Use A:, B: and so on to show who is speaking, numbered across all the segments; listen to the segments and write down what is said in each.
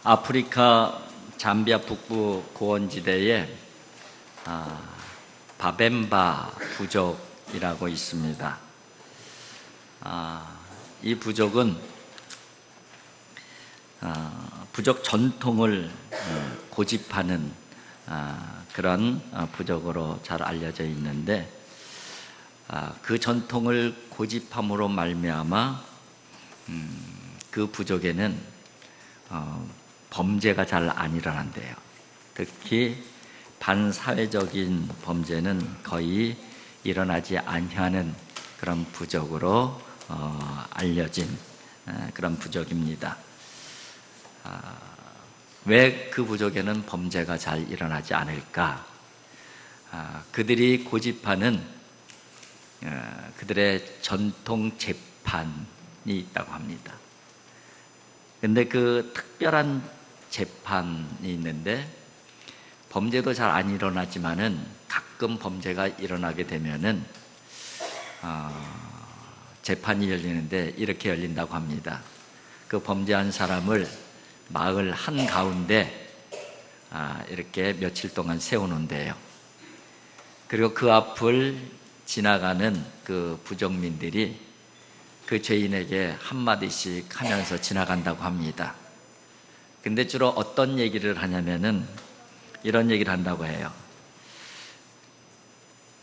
A: 아프리카 잠비아 북부 고원지대에 바벤바 부족이라고 있습니다. 이 부족은 부족 전통을 고집하는 그런 부족으로 잘 알려져 있는데, 그 전통을 고집함으로 말미암아 그 부족에는 범죄가 잘 안 일어난대요. 특히 반사회적인 범죄는 거의 일어나지 아니하는 그런 부족으로 알려진 그런 부족입니다. 왜 그 부족에는 범죄가 잘 일어나지 않을까? 그들이 고집하는 그들의 전통 재판이 있다고 합니다. 근데 그 특별한 재판이 있는데, 범죄도 잘 안 일어나지만은 가끔 범죄가 일어나게 되면은 재판이 열리는데 이렇게 열린다고 합니다. 그 범죄한 사람을 마을 한가운데 이렇게 며칠 동안 세워놓은대요. 그리고 그 앞을 지나가는 그 부족민들이 그 죄인에게 한마디씩 하면서 지나간다고 합니다. 근데 주로 어떤 얘기를 하냐면은 이런 얘기를 한다고 해요.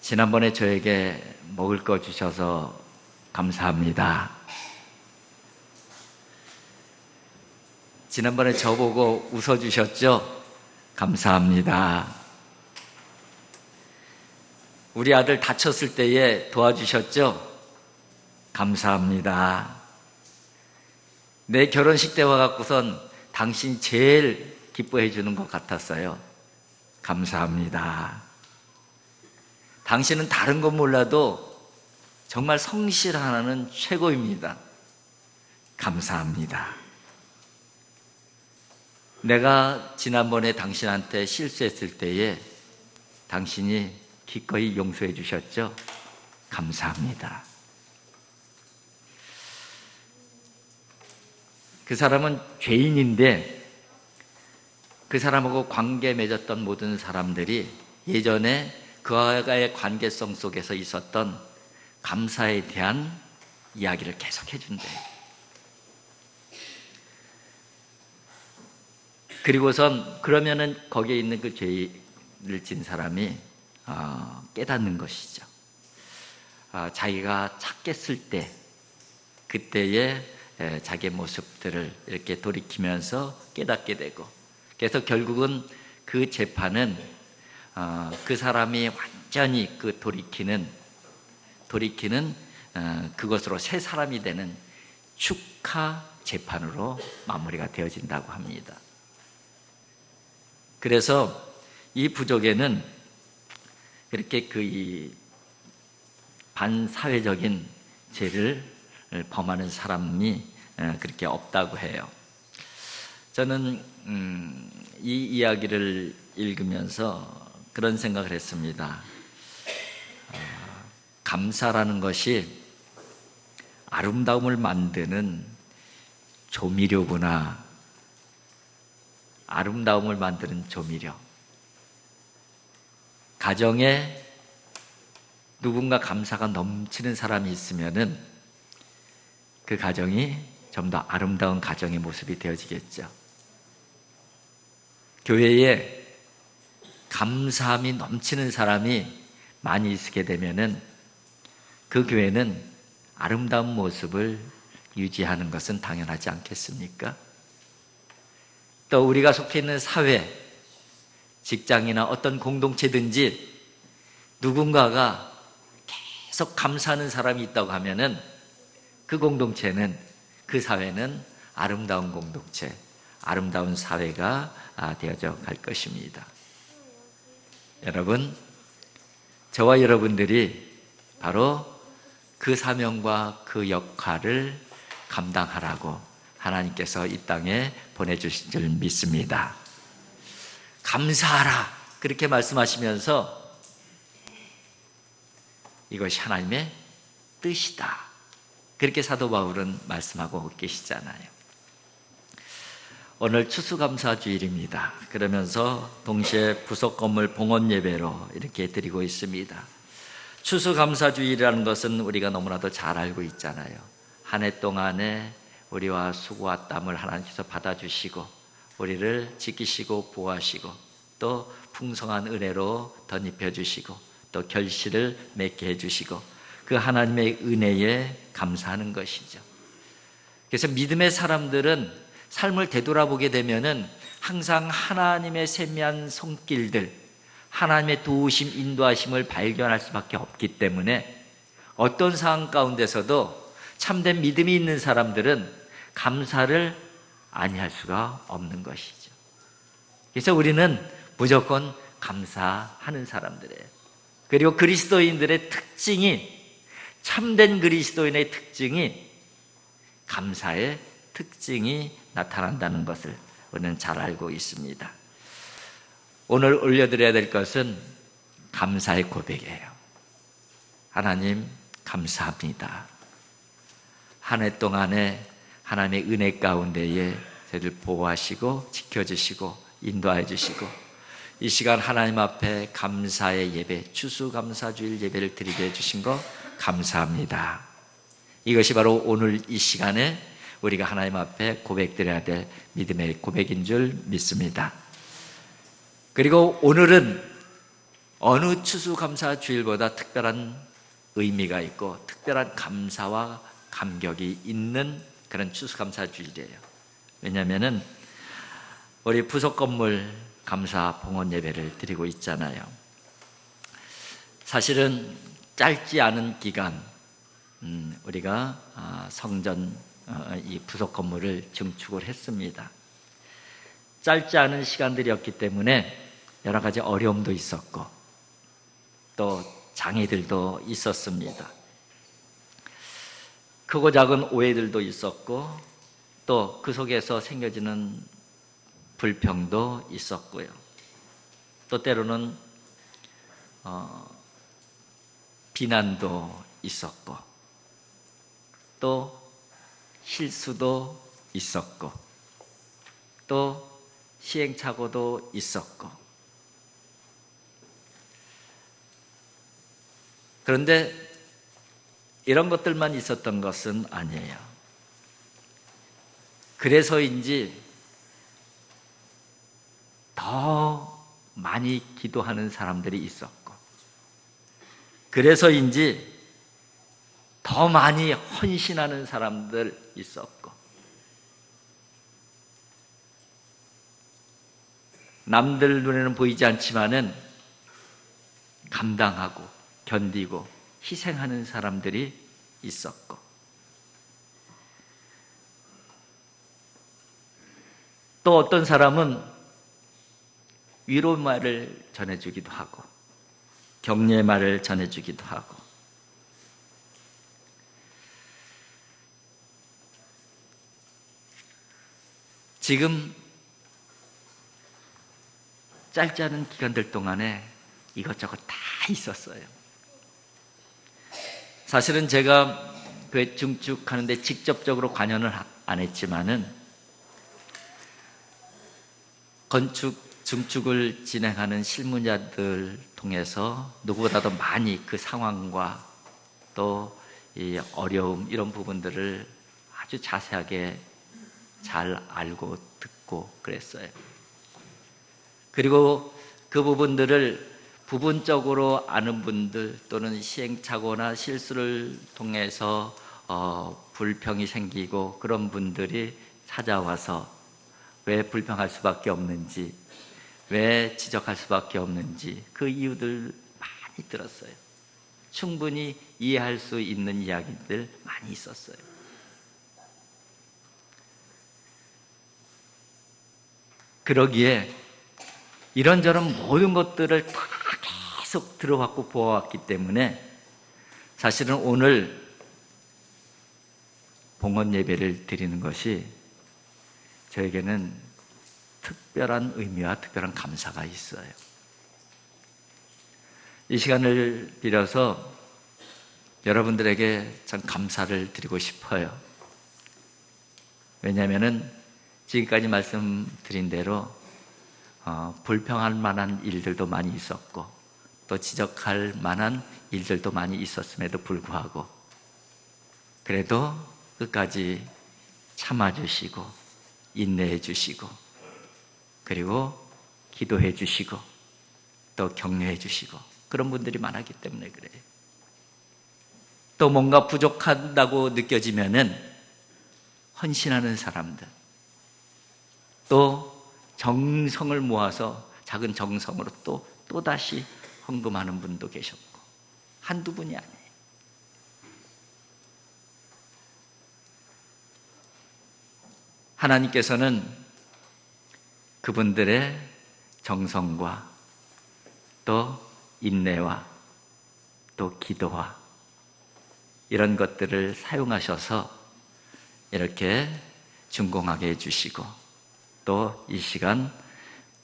A: 지난번에 저에게 먹을 거 주셔서 감사합니다. 지난번에 저보고 웃어주셨죠? 감사합니다. 우리 아들 다쳤을 때에 도와주셨죠? 감사합니다. 내 결혼식 때 와갖고선 당신 제일 기뻐해 주는 것 같았어요. 감사합니다. 당신은 다른 건 몰라도 정말 성실 하나는 최고입니다. 감사합니다. 내가 지난번에 당신한테 실수했을 때에 당신이 기꺼이 용서해 주셨죠? 감사합니다. 그 사람은 죄인인데 그 사람하고 관계 맺었던 모든 사람들이 예전에 그와의 관계성 속에서 있었던 감사에 대한 이야기를 계속 해준대요. 그리고선 그러면은 거기에 있는 그 죄를 진 사람이 깨닫는 것이죠. 자기가 착했을 때 그때의 자기의 모습들을 이렇게 돌이키면서 깨닫게 되고, 그래서 결국은 그 재판은 그 사람이 완전히 그 돌이키는 그것으로 새 사람이 되는 축하 재판으로 마무리가 되어진다고 합니다. 그래서 이 부족에는 그렇게 이 반사회적인 죄를 범하는 사람이 그렇게 없다고 해요. 저는 이 이야기를 읽으면서 그런 생각을 했습니다. 감사라는 것이 아름다움을 만드는 조미료구나. 아름다움을 만드는 조미료. 가정에 누군가 감사가 넘치는 사람이 있으면은 그 가정이 좀 더 아름다운 가정의 모습이 되어지겠죠. 교회에 감사함이 넘치는 사람이 많이 있게 되면은 그 교회는 아름다운 모습을 유지하는 것은 당연하지 않겠습니까? 또 우리가 속해 있는 사회, 직장이나 어떤 공동체든지 누군가가 계속 감사하는 사람이 있다고 하면은 그 공동체는, 그 사회는 아름다운 공동체, 아름다운 사회가 되어져 갈 것입니다. 여러분, 저와 여러분들이 바로 그 사명과 그 역할을 감당하라고 하나님께서 이 땅에 보내주신 줄 믿습니다. 감사하라, 그렇게 말씀하시면서 이것이 하나님의 뜻이다, 그렇게 사도 바울은 말씀하고 계시잖아요. 오늘 추수감사주일입니다. 그러면서 동시에 부속 건물 봉헌 예배로 이렇게 드리고 있습니다. 추수감사주일이라는 것은 우리가 너무나도 잘 알고 있잖아요. 한 해 동안에 우리와 수고와 땀을 하나님께서 받아주시고 우리를 지키시고 보호하시고 또 풍성한 은혜로 덧입혀 주시고 또 결실을 맺게 해주시고 그 하나님의 은혜에 감사하는 것이죠. 그래서 믿음의 사람들은 삶을 되돌아보게 되면은 항상 하나님의 세미한 손길들, 하나님의 도우심, 인도하심을 발견할 수밖에 없기 때문에 어떤 상황 가운데서도 참된 믿음이 있는 사람들은 감사를 아니할 수가 없는 것이죠. 그래서 우리는 무조건 감사하는 사람들이에요. 그리고 그리스도인들의 특징이, 참된 그리스도인의 특징이 감사의 특징이 나타난다는 것을 우리는 잘 알고 있습니다. 오늘 올려드려야 될 것은 감사의 고백이에요. 하나님 감사합니다. 한 해 동안에 하나님의 은혜 가운데에 저희를 보호하시고 지켜주시고 인도해 주시고 이 시간 하나님 앞에 감사의 예배, 추수감사주일 예배를 드리게 해주신 것 감사합니다. 이것이 바로 오늘 이 시간에 우리가 하나님 앞에 고백드려야 될 믿음의 고백인 줄 믿습니다. 그리고 오늘은 어느 추수감사주일보다 특별한 의미가 있고 특별한 감사와 감격이 있는 그런 추수감사주일이에요. 왜냐하면 우리 부속건물 감사 봉헌 예배를 드리고 있잖아요. 사실은 짧지 않은 기간 우리가 성전 이 부속 건물을 증축을 했습니다. 짧지 않은 시간들이었기 때문에 여러 가지 어려움도 있었고 또 장애들도 있었습니다. 크고 작은 오해들도 있었고 또 그 속에서 생겨지는 불평도 있었고요. 또 때로는 비난도 있었고 또 실수도 있었고 또 시행착오도 있었고 그런데 이런 것들만 있었던 것은 아니에요. 그래서인지 더 많이 기도하는 사람들이 있었고 그래서인지 더 많이 헌신하는 사람들 있었고 남들 눈에는 보이지 않지만은 감당하고 견디고 희생하는 사람들이 있었고 또 어떤 사람은 위로 말을 전해주기도 하고 격려의 말을 전해주기도 하고 지금 짧지 않은 기간들 동안에 이것저것 다 있었어요. 사실은 제가 교회 증축하는데 직접적으로 관여는 안 했지만은 증축을 진행하는 실무자들 통해서 누구보다도 많이 그 상황과 또 이 어려움 이런 부분들을 아주 자세하게 잘 알고 듣고 그랬어요. 그리고 그 부분들을 부분적으로 아는 분들 또는 시행착오나 실수를 통해서 불평이 생기고 그런 분들이 찾아와서 왜 불평할 수밖에 없는지 왜 지적할 수밖에 없는지 그 이유들 많이 들었어요. 충분히 이해할 수 있는 이야기들 많이 있었어요. 그러기에 이런저런 모든 것들을 다 계속 들어왔고 보아왔기 때문에 사실은 오늘 봉헌 예배를 드리는 것이 저에게는 특별한 의미와 특별한 감사가 있어요. 이 시간을 빌어서 여러분들에게 참 감사를 드리고 싶어요. 왜냐하면 지금까지 말씀드린 대로 불평할 만한 일들도 많이 있었고 또 지적할 만한 일들도 많이 있었음에도 불구하고 그래도 끝까지 참아주시고 인내해 주시고 그리고 기도해 주시고 또 격려해 주시고 그런 분들이 많았기 때문에 그래요. 또 뭔가 부족한다고 느껴지면은 헌신하는 사람들, 또 정성을 모아서 작은 정성으로 또다시 헌금하는 분도 계셨고 한두 분이 아니에요. 하나님께서는 그분들의 정성과 또 인내와 또 기도와 이런 것들을 사용하셔서 이렇게 준공하게 해주시고 또 이 시간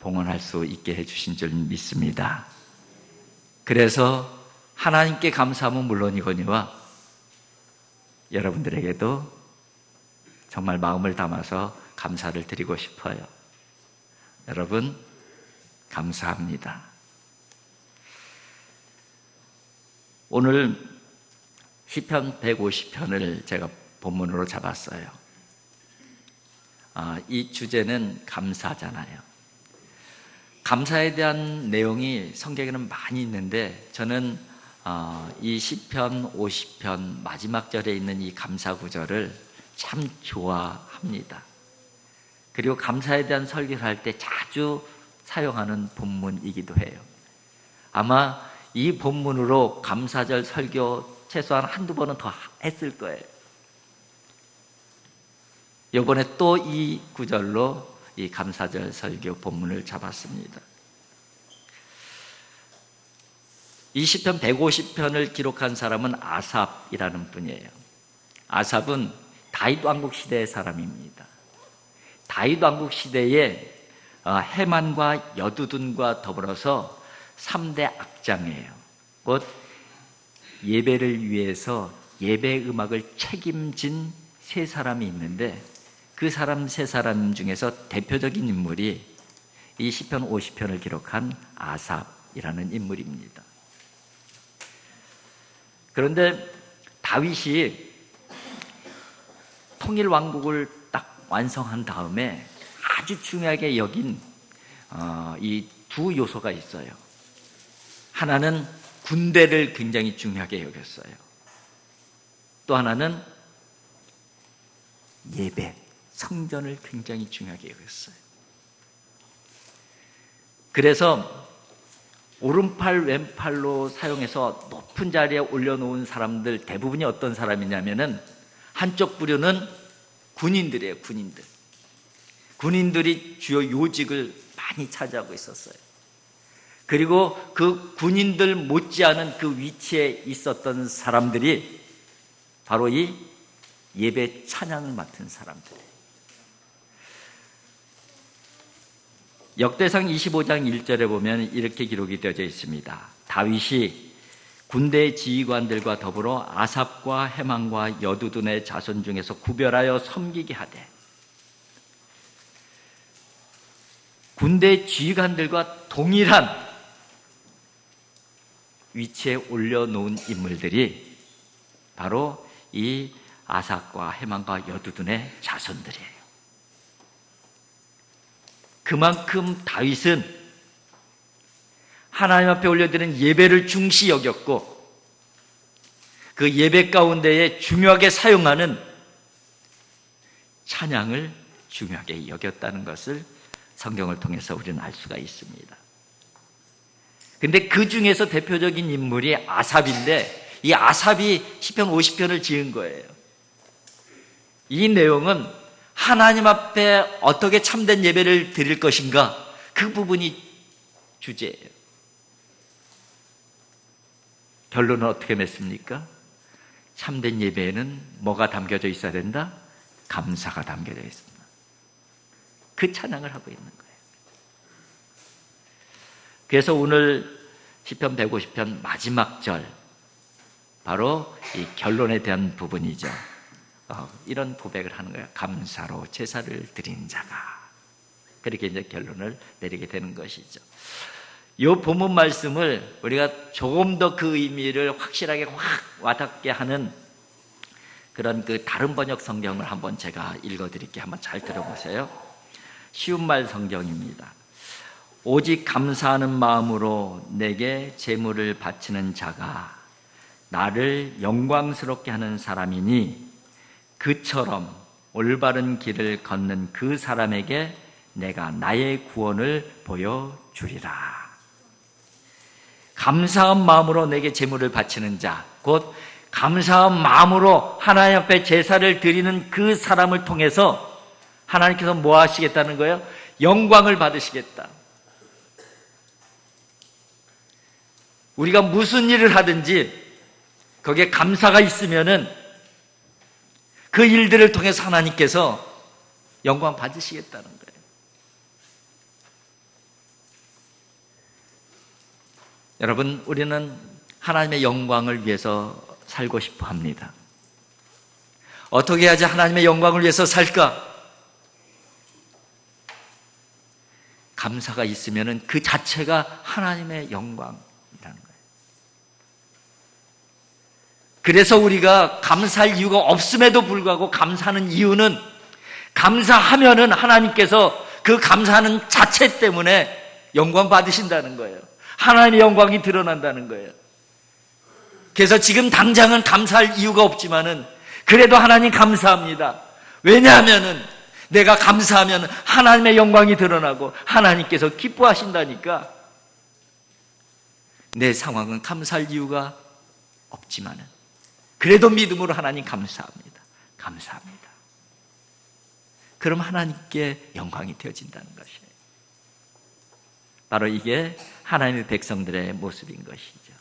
A: 봉헌할 수 있게 해주신 줄 믿습니다. 그래서 하나님께 감사함은 물론이거니와 여러분들에게도 정말 마음을 담아서 감사를 드리고 싶어요. 여러분 감사합니다. 오늘 시편 150편을 제가 본문으로 잡았어요. 이 주제는 감사잖아요. 감사에 대한 내용이 성경에는 많이 있는데 저는 이 시편 50편 마지막 절에 있는 이 감사 구절을 참 좋아합니다. 그리고 감사에 대한 설교를 할 때 자주 사용하는 본문이기도 해요. 아마 이 본문으로 감사절 설교 최소한 한두 번은 더 했을 거예요. 이번에 또 이 구절로 이 감사절 설교 본문을 잡았습니다. 이 시편 150편을 기록한 사람은 아삽이라는 분이에요. 아삽은 다윗 왕국 시대의 사람입니다. 다윗 왕국 시대에 헤만과 여두둔과 더불어서 3대 악장이에요. 곧 예배를 위해서 예배 음악을 책임진 세 사람이 있는데 그 사람 세 사람 중에서 대표적인 인물이 이 시편 50편을 기록한 아삽이라는 인물입니다. 그런데 다윗이 통일 왕국을 딱 완성한 다음에 아주 중요하게 여긴 이 두 요소가 있어요. 하나는 군대를 굉장히 중요하게 여겼어요. 또 하나는 예배, 성전을 굉장히 중요하게 여겼어요. 그래서 오른팔 왼팔로 사용해서 높은 자리에 올려놓은 사람들 대부분이 어떤 사람이냐면은 한쪽 부류는 군인들이에요. 군인들이 주요 요직을 많이 차지하고 있었어요. 그리고 그 군인들 못지않은 그 위치에 있었던 사람들이 바로 이 예배 찬양을 맡은 사람들이에요. 역대상 25장 1절에 보면 이렇게 기록이 되어져 있습니다. 다윗이 군대 지휘관들과 더불어 아삽과 헤만과 여두둔의 자손 중에서 구별하여 섬기게 하되 군대 지휘관들과 동일한 위치에 올려놓은 인물들이 바로 이 아삽과 헤만과 여두둔의 자손들이에요. 그만큼 다윗은 하나님 앞에 올려드리는 예배를 중시 여겼고 그 예배 가운데에 중요하게 사용하는 찬양을 중요하게 여겼다는 것을 성경을 통해서 우리는 알 수가 있습니다. 근데 그 중에서 대표적인 인물이 아삽인데 이 아삽이 시편 50편을 지은 거예요. 이 내용은 하나님 앞에 어떻게 참된 예배를 드릴 것인가 그 부분이 주제예요. 결론은 어떻게 맺습니까? 참된 예배에는 뭐가 담겨져 있어야 된다? 감사가 담겨져 있습니다. 그 찬양을 하고 있는 거예요. 그래서 오늘 시편 150편 마지막 절 바로 이 결론에 대한 부분이죠. 이런 고백을 하는 거예요. 감사로 제사를 드린 자가. 그렇게 이제 결론을 내리게 되는 것이죠. 이 본문 말씀을 우리가 조금 더 그 의미를 확실하게 확 와닿게 하는 그런 그 다른 번역 성경을 한번 제가 읽어드릴게요. 한번 잘 들어보세요. 쉬운 말 성경입니다. 오직 감사하는 마음으로 내게 제물을 바치는 자가 나를 영광스럽게 하는 사람이니 그처럼 올바른 길을 걷는 그 사람에게 내가 나의 구원을 보여주리라. 감사한 마음으로 내게 제물을 바치는 자, 곧 감사한 마음으로 하나님 앞에 제사를 드리는 그 사람을 통해서 하나님께서 뭐 하시겠다는 거예요? 영광을 받으시겠다. 우리가 무슨 일을 하든지 거기에 감사가 있으면은 그 일들을 통해서 하나님께서 영광 받으시겠다는 거예요. 여러분, 우리는 하나님의 영광을 위해서 살고 싶어 합니다. 어떻게 해야지 하나님의 영광을 위해서 살까? 감사가 있으면은 그 자체가 하나님의 영광이라는 거예요. 그래서 우리가 감사할 이유가 없음에도 불구하고 감사하는 이유는 감사하면은 하나님께서 그 감사하는 자체 때문에 영광 받으신다는 거예요. 하나님의 영광이 드러난다는 거예요. 그래서 지금 당장은 감사할 이유가 없지만은 그래도 하나님 감사합니다. 왜냐하면은 내가 감사하면 하나님의 영광이 드러나고 하나님께서 기뻐하신다니까. 내 상황은 감사할 이유가 없지만은 그래도 믿음으로 하나님 감사합니다. 감사합니다. 그럼 하나님께 영광이 되어진다는 것이에요. 바로 이게 하나님의 백성들의 모습인 것이죠.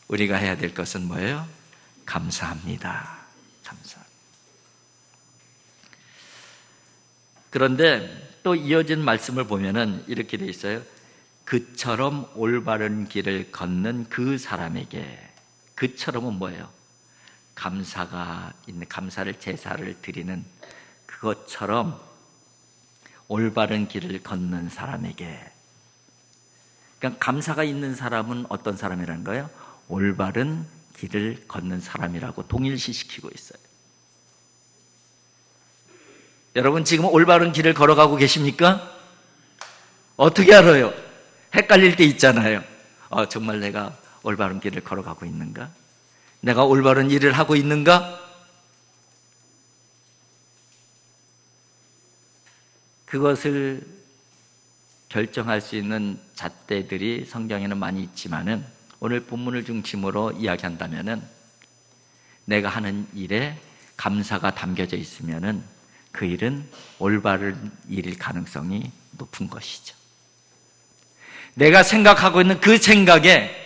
A: 우리가 해야 될 것은 뭐예요? 감사합니다. 감사합니다. 그런데 또 이어진 말씀을 보면은 이렇게 돼 있어요. 그처럼 올바른 길을 걷는 그 사람에게. 그처럼은 뭐예요? 감사가 있는, 감사를 제사를 드리는 그것처럼 올바른 길을 걷는 사람에게. 그러니까 감사가 있는 사람은 어떤 사람이라는 거예요? 올바른 길을 걷는 사람이라고 동일시시키고 있어요. 여러분 지금 올바른 길을 걸어가고 계십니까? 어떻게 알아요? 헷갈릴 때 있잖아요. 정말 내가 올바른 길을 걸어가고 있는가? 내가 올바른 일을 하고 있는가? 그것을 결정할 수 있는 잣대들이 성경에는 많이 있지만은 오늘 본문을 중심으로 이야기한다면은 내가 하는 일에 감사가 담겨져 있으면은 그 일은 올바른 일일 가능성이 높은 것이죠. 내가 생각하고 있는 그 생각에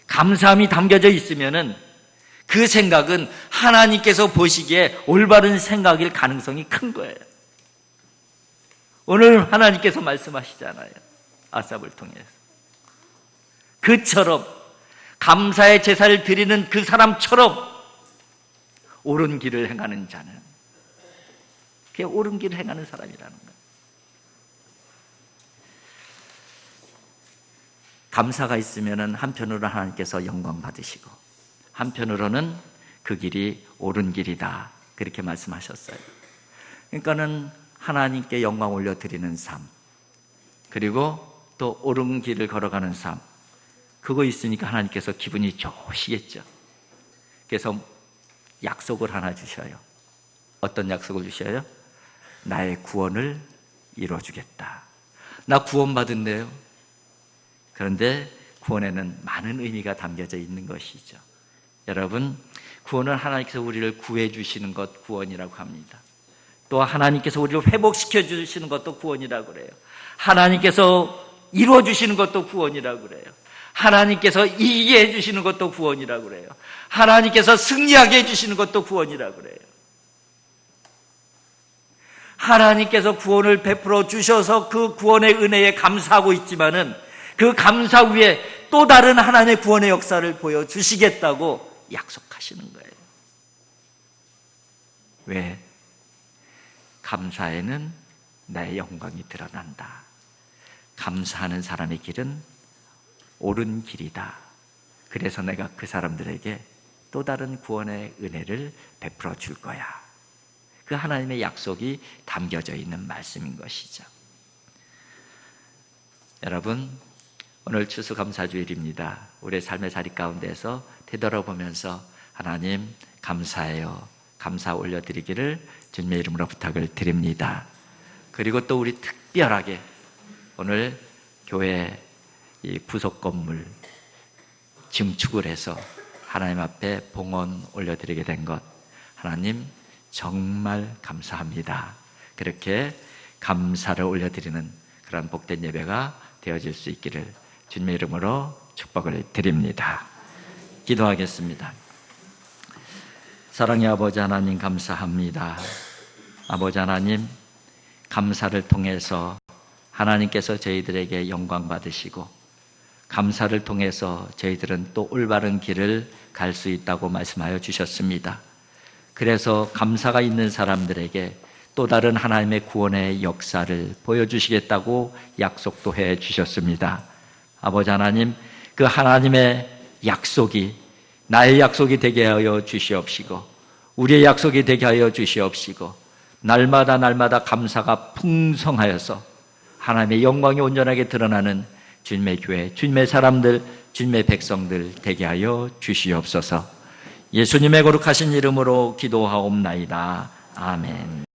A: 감사함이 담겨져 있으면은 그 생각은 하나님께서 보시기에 올바른 생각일 가능성이 큰 거예요. 오늘 하나님께서 말씀하시잖아요. 아삽을 통해서. 그처럼 감사의 제사를 드리는 그 사람처럼 옳은 길을 행하는 자는 그게 옳은 길을 행하는 사람이라는 거예요. 감사가 있으면 한편으로 하나님께서 영광 받으시고 한편으로는 그 길이 옳은 길이다 그렇게 말씀하셨어요. 그러니까는 하나님께 영광 올려드리는 삶, 그리고 또 옳은 길을 걸어가는 삶, 그거 있으니까 하나님께서 기분이 좋으시겠죠. 그래서 약속을 하나 주셔요. 어떤 약속을 주셔요? 나의 구원을 이루어주겠다. 나 구원받은데요. 그런데 구원에는 많은 의미가 담겨져 있는 것이죠. 여러분, 구원은 하나님께서 우리를 구해 주시는 것 구원이라고 합니다. 또 하나님께서 우리를 회복시켜 주시는 것도 구원이라고 그래요. 하나님께서 이루어 주시는 것도 구원이라고 그래요. 하나님께서 이기게 해주시는 것도 구원이라고 그래요. 하나님께서 승리하게 해주시는 것도 구원이라고 그래요. 하나님께서 구원을 베풀어 주셔서 그 구원의 은혜에 감사하고 있지만은 그 감사 위에 또 다른 하나님의 구원의 역사를 보여주시겠다고 약속하시는 거예요. 왜? 감사에는 내 영광이 드러난다. 감사하는 사람의 길은 옳은 길이다. 그래서 내가 그 사람들에게 또 다른 구원의 은혜를 베풀어 줄 거야. 그 하나님의 약속이 담겨져 있는 말씀인 것이죠. 여러분, 오늘 추수감사주일입니다. 우리의 삶의 자리 가운데서 되돌아보면서 하나님 감사해요, 감사 올려드리기를 주님의 이름으로 부탁을 드립니다. 그리고 또 우리 특별하게 오늘 교회 이 부속 건물 증축을 해서 하나님 앞에 봉헌 올려드리게 된 것, 하나님 정말 감사합니다. 그렇게 감사를 올려드리는 그런 복된 예배가 되어질 수 있기를 주님의 이름으로 축복을 드립니다. 기도하겠습니다. 사랑의 아버지 하나님, 감사합니다. 아버지 하나님, 감사를 통해서 하나님께서 저희들에게 영광 받으시고, 감사를 통해서 저희들은 또 올바른 길을 갈 수 있다고 말씀하여 주셨습니다. 그래서 감사가 있는 사람들에게 또 다른 하나님의 구원의 역사를 보여주시겠다고 약속도 해 주셨습니다. 아버지 하나님, 그 하나님의 약속이 나의 약속이 되게 하여 주시옵시고, 우리의 약속이 되게 하여 주시옵시고, 날마다 감사가 풍성하여서 하나님의 영광이 온전하게 드러나는 주님의 교회, 주님의 사람들, 주님의 백성들 되게 하여 주시옵소서. 예수님의 거룩하신 이름으로 기도하옵나이다. 아멘.